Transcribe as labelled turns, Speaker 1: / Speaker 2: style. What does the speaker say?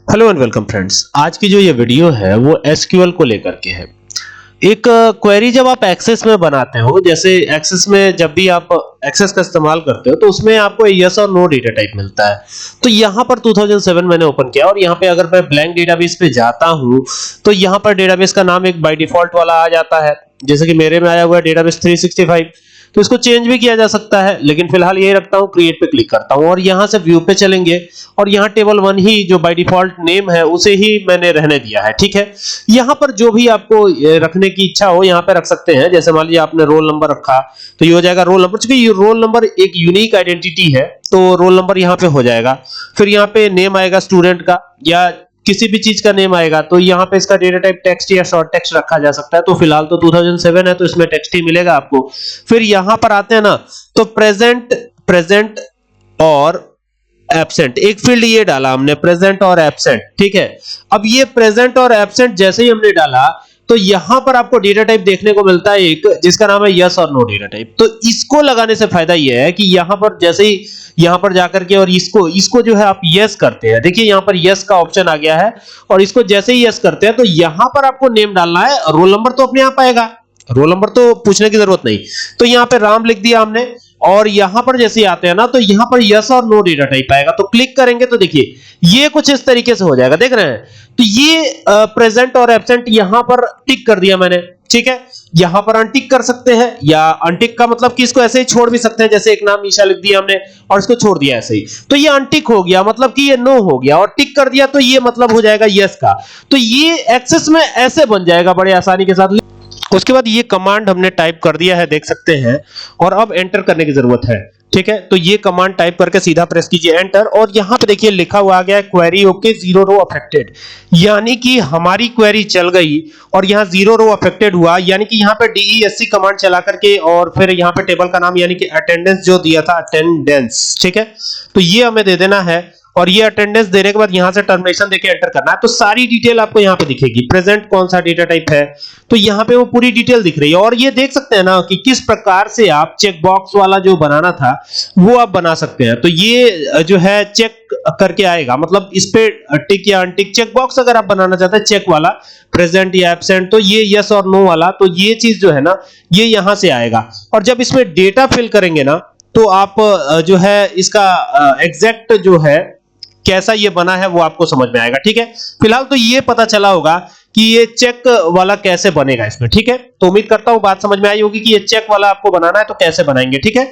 Speaker 1: Hello and welcome friends. आज की जो ये वीडियो है वो एसक्यूएल को लेकर के है। एक क्वेरी जब आप एक्सेस में बनाते हो, जैसे एक्सेस में जब भी आप एक्सेस का इस्तेमाल करते हो तो उसमें आपको यस और नो डेटा टाइप मिलता है। तो यहाँ पर 2007 मैंने ओपन किया और यहाँ पे अगर मैं ब्लैंक डेटाबेस पे जाता हूँ तो यहाँ पर डेटाबेस का नाम एक बाय डिफॉल्ट वाला आ जाता है, जैसे कि मेरे में आया हुआ है डेटाबेस 365। तो इसको चेंज भी किया जा सकता है, लेकिन फिलहाल यही रखता हूं, क्रिएट पे क्लिक करता हूं और यहां से व्यू पे चलेंगे और यहां टेबल 1 ही जो बाय डिफॉल्ट नेम है उसे ही मैंने रहने दिया है। ठीक है, यहां पर जो भी आपको रखने की इच्छा हो यहां पे रख सकते हैं। जैसे मान लीजिए आपने रोल नंबर रखा तो ये हो जाएगा रोल नंबर, क्योंकि ये रोल नंबर एक यूनिक आइडेंटिटी है तो रोल नंबर यहां पे हो जाएगा। फिर यहां पे नेम आएगा स्टूडेंट का या किसी भी चीज का नेम आएगा, तो यहाँ पे इसका डेटा टाइप टेक्स्ट या शॉर्ट टेक्स्ट रखा जा सकता है। तो फिलहाल तो 2007 है तो इसमें टेक्स्ट ही मिलेगा आपको। फिर यहां पर आते हैं ना तो प्रेजेंट और एब्सेंट, एक फील्ड ये डाला हमने प्रेजेंट और एब्सेंट। ठीक है, अब ये प्रेजेंट और एब्सेंट जैसे ही हमने डाला तो यहां पर आपको डेटा टाइप देखने को मिलता है एक, जिसका नाम है यस और नो डेटा टाइप। तो इसको लगाने से फायदा यह है कि यहां पर जैसे ही यहां पर जाकर के और इसको जो है आप यस करते हैं, देखिए यहां पर यस का ऑप्शन आ गया है और इसको जैसे ही यस करते हैं तो यहां पर आपको नेम डालना है, रोल नंबर तो अपने आप आएगा, रोल नंबर तो पूछने की जरूरत नहीं। तो यहां पे राम लिख दिया हमने और यहां पर जैसे आते हैं ना तो यहां पर यस और नो डेटा टाइप आएगा। तो क्लिक करेंगे तो देखिए ये कुछ इस तरीके से हो जाएगा, देख रहे हैं। तो ये प्रेजेंट और एब्सेंट यहां पर टिक कर दिया मैंने। ठीक है, यहां पर अनटिक कर सकते हैं, या अनटिक का मतलब कि इसको ऐसे ही छोड़ भी सकते हैं, जैसे एक नाम ईशा लिख दिया हमने और इसको छोड़ दिया ऐसे ही, तो ये अनटिक हो गया, मतलब कि ये नो हो गया, और टिक कर दिया तो ये मतलब हो जाएगा यस का। तो ये एक्सेस में ऐसे बन जाएगा बड़े आसानी के साथ। उसके बाद ये कमांड हमने टाइप कर दिया है, देख सकते हैं, और अब एंटर करने की जरूरत है। ठीक है, तो ये कमांड टाइप करके सीधा प्रेस कीजिए एंटर और यहां पे देखिए लिखा हुआ आ गया है क्वेरी ओके 0 रो अफेक्टेड, यानी कि हमारी क्वेरी चल गई और यहां 0 रो अफेक्टेड हुआ, यानी कि यहां पे DESC कमांड चला करके और फिर यहां पे टेबल का नाम यानी कि अटेंडेंस जो दिया था अटेंडेंस। ठीक है, तो ये हमें दे देना है और ये अटेंडेंस देने के बाद यहां से टर्मिनेशन देके एंटर करना है। तो सारी डिटेल आपको यहां पे दिखेगी, प्रेजेंट कौन सा डेटा टाइप है तो यहां पे वो पूरी डिटेल दिख रही है। और ये देख सकते हैं ना कि किस प्रकार से आप चेक बॉक्स वाला जो बनाना था वो आप बना सकते हैं। तो ये जो है चेक करके आएगा, मतलब इस पे टिक या अनटिक चेक बॉक्स अगर आप बनाना चाहते हैं चेक वाला प्रेजेंट या एब्सेंट, तो ये यस और नो वाला, तो ये चीज जो है ना ये यहां से आएगा। और जब इसमें डेटा फिल करेंगे ना तो आप जो है इसका एग्जैक्ट जो है कैसा ये बना है वो आपको समझ में आएगा। ठीक है, फिलहाल तो ये पता चला होगा कि ये चेक वाला कैसे बनेगा इसमें। ठीक है, तो उम्मीद करता हूं बात समझ में आई होगी कि ये चेक वाला आपको बनाना है तो कैसे बनाएंगे। ठीक है।